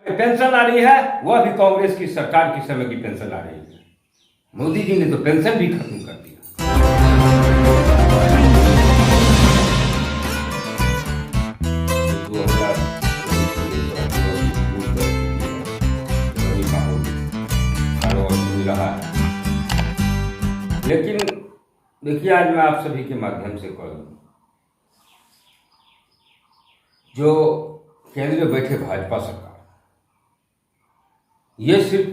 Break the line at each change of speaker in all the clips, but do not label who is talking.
Pension आ रही है, वह भी कांग्रेस की सरकार के समय की पेंशन आ रही है। मोदी जी ने तो पेंशन भी खत्म कर दिया। रहा है। लेकिन देखिए, आज मैं आप सभी के माध्यम से कहूँ, जो केंद्र में बैठे भाजपा सरकार, ये सिर्फ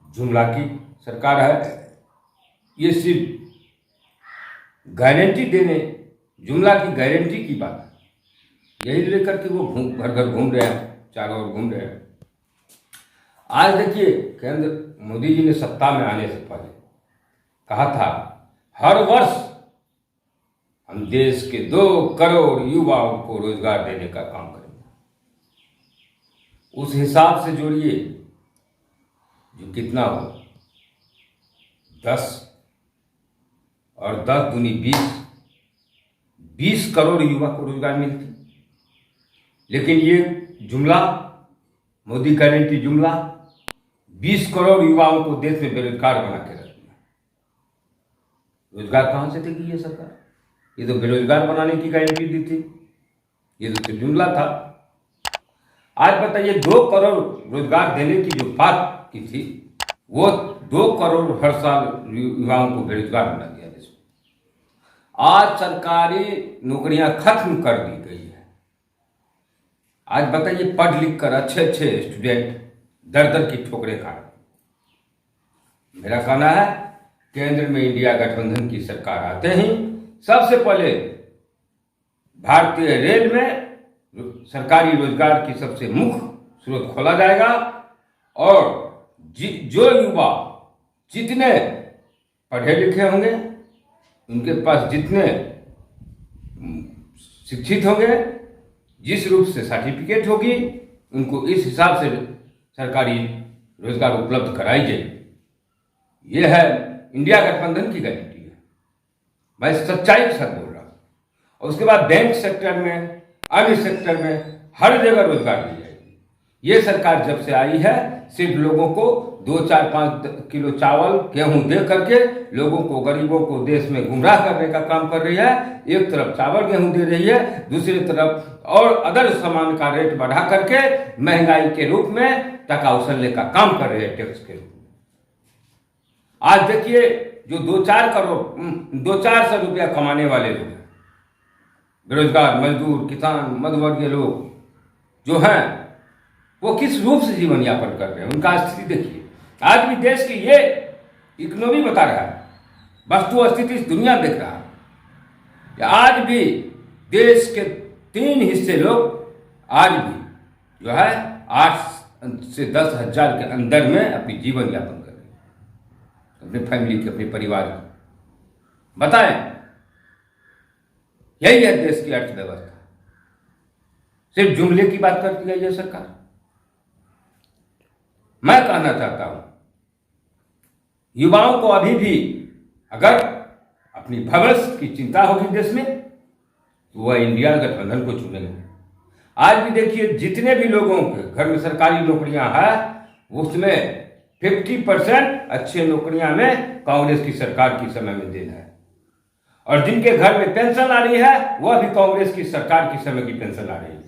जुमला की सरकार है। ये सिर्फ गारंटी देने, जुमला की गारंटी की बात है, यही लेकर के वो घर घर घूम रहे हैं, चारों ओर घूम रहे हैं। आज देखिए, केंद्र मोदी जी ने सत्ता में आने से पहले कहा था, हर वर्ष हम देश के 2 करोड़ युवाओं को रोजगार देने का काम करेंगे। उस हिसाब से जोड़िए, जो कितना हो, 10 और 10 दूनी 20 करोड़ युवा को रोजगार मिलती। लेकिन ये जुमला, मोदी गारंटी जुमला, 20 करोड़ युवाओं को देश में बेरोजगार बना के रख दिया। रोजगार कहां से देगी ये सरकार? ये तो बेरोजगार बनाने की गारंटी दी थी, ये तो जुमला था। आज बताइए, 2 करोड़ रोजगार देने की जो बात की थी, वो 2 करोड़ हर साल युवाओं को बेरोजगार बना दिया देश में। आज सरकारी नौकरियां खत्म कर दी गई है। आज बताइए, पढ़ लिख कर अच्छे स्टूडेंट दर दर की ठोकरें खा रहे। मेरा कहना है, केंद्र में इंडिया गठबंधन की सरकार आते ही सबसे पहले भारतीय रेल में सरकारी रोजगार की सबसे मुख्य स्रोत खोला जाएगा, और जो युवा जितने पढ़े लिखे होंगे, उनके पास जितने शिक्षित होंगे, जिस रूप से सर्टिफिकेट होगी, उनको इस हिसाब से सरकारी रोजगार उपलब्ध कराई जाएगी। यह है इंडिया गठबंधन की गारंटी है। मैं सच्चाई के साथ बोल रहा हूँ। और उसके बाद बैंक सेक्टर में, अन्य सेक्टर में हर जगह रोजगार दी जाएगी। ये सरकार जब से आई है, सिर्फ लोगों को 2, 4, 5 किलो चावल गेहूं दे करके लोगों को, गरीबों को देश में गुमराह करने का काम कर रही है। एक तरफ चावल गेहूं दे रही है, दूसरी तरफ और अदर सामान का रेट बढ़ा करके महंगाई के रूप में टका उछलने का काम कर रहे हैं, टैक्स के रूप में। आज देखिए, जो 2-4 सौ रुपया कमाने वाले लोग हैं, बेरोजगार मजदूर, किसान, मध्यवर्गीय लोग जो हैं, वो किस रूप से जीवन यापन कर रहे हैं, उनका स्थिति देखिए। आज भी देश की ये इकोनॉमी बता रहा है, वस्तु स्थिति दुनिया देख रहा है कि आज भी देश के 3 हिस्से लोग आज भी जो है 8 से 10 हजार के अंदर में अपनी जीवन यापन कर रहे हैं, अपने फैमिली के, अपने परिवार के। बताएं, यही है देश की अर्थव्यवस्था। सिर्फ जुमले की बात करती है यह सरकार। मैं कहना चाहता हूं, युवाओं को अभी भी अगर अपनी भविष्य की चिंता होगी देश में, तो वह इंडिया गठबंधन को चुनेंगे। आज भी देखिए, जितने भी लोगों के घर में सरकारी नौकरियां हैं, उसमें 50% अच्छे नौकरियां में कांग्रेस की सरकार की समय में देना है। और जिनके घर में पेंशन आ रही है, वह भी कांग्रेस की सरकार की समय की पेंशन आ रही है।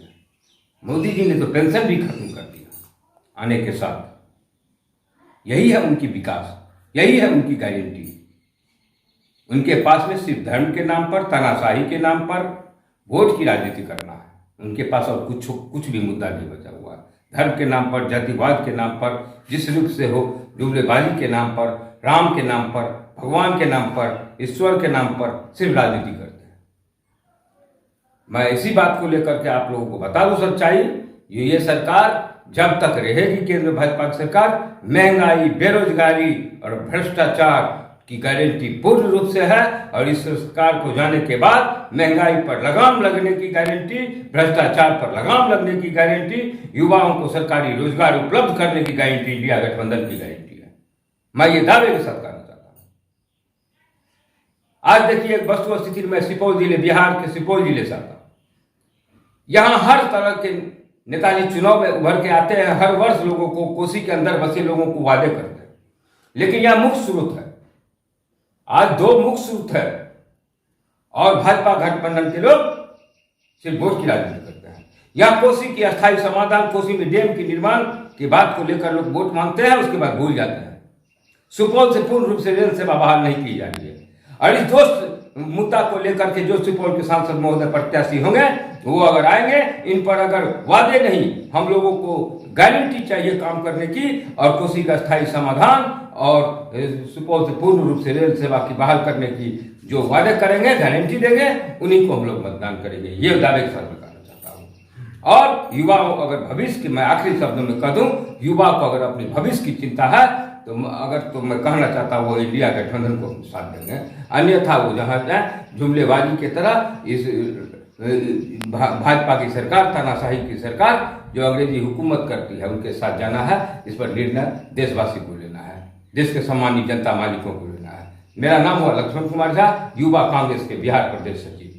मोदी जी ने तो पेंशन भी खत्म कर दिया आने के साथ। यही है उनकी विकास, यही है उनकी गारंटी। उनके पास में सिर्फ धर्म के नाम पर, तानाशाही के नाम पर वोट की राजनीति करना है। उनके पास और कुछ भी मुद्दा नहीं बचा हुआ है। धर्म के नाम पर, जातिवाद के नाम पर, जिस रूप से हो, जुमलेबाजी के नाम पर, राम के नाम पर, भगवान के नाम पर, ईश्वर के नाम पर सिर्फ राजनीति करते हैं। मैं इसी बात को लेकर के आप लोगों को बता दूं सच्चाई, ये सरकार जब तक रहेगी, केंद्र भाजपा की सरकार, महंगाई, बेरोजगारी और भ्रष्टाचार की गारंटी पूर्ण रूप से है। और इस सरकार को जाने के बाद महंगाई पर लगाम लगने की गारंटी, भ्रष्टाचार पर लगाम लगने की गारंटी, युवाओं को सरकारी रोजगार उपलब्ध करने की गारंटी इंडिया गठबंधन की गारंटी है। मैं ये दावे के साथ कहना चाहता हूं। आज देखिए, वस्तु स्थिति में सुपौल जिले, बिहार के सुपौल जिले से आता हूं। यहां हर तरह के नेताजी चुनाव में उभर के आते हैं, हर वर्ष लोगों को, कोसी के अंदर बसे लोगों को वादे करते हैं, लेकिन यह मुख्य स्रोत है। आज दो मुख्य स्रोत है और भाजपा गठबंधन के लोग सिर्फ वोट की राजनीति करते हैं। यह कोसी की अस्थायी समाधान, कोसी में डैम के निर्माण की बात को लेकर लोग वोट मांगते हैं, उसके बाद भूल जाते हैं। सुपौल से पूर्ण रूप से रेल सेवा बहाल नहीं की जा रही है, और इस दोस्त मुद्दा को लेकर के जो सुपौल के सांसद महोदय प्रत्याशी होंगे, वो अगर आएंगे, इन पर अगर वादे नहीं, हम लोगों को गारंटी चाहिए काम करने की, और कोसी का स्थायी समाधान और सुपौल से पूर्ण रूप से रेल सेवा की बहाल करने की जो वादे करेंगे, गारंटी देंगे, उन्हीं को हम लोग मतदान करेंगे। ये दावे के साथ मैं कहना चाहता हूँ। और युवाओं, अगर भविष्य की, मैं आखिरी शब्दों में कह दूं, युवा को अगर अपने भविष्य की चिंता है तो मैं कहना चाहता हूँ वो इंडिया गठबंधन को साथ देंगे, अन्यथा वो जहाँ जाए जुमलेबाजी की तरह इस भाजपा की सरकार, तानाशाही की सरकार जो अंग्रेजी हुकूमत करती है, उनके साथ जाना है। इस पर निर्णय देशवासी को लेना है, देश के सम्मानित जनता मालिकों को लेना है। मेरा नाम हुआ लक्ष्मण कुमार झा, युवा कांग्रेस के बिहार प्रदेश सचिव।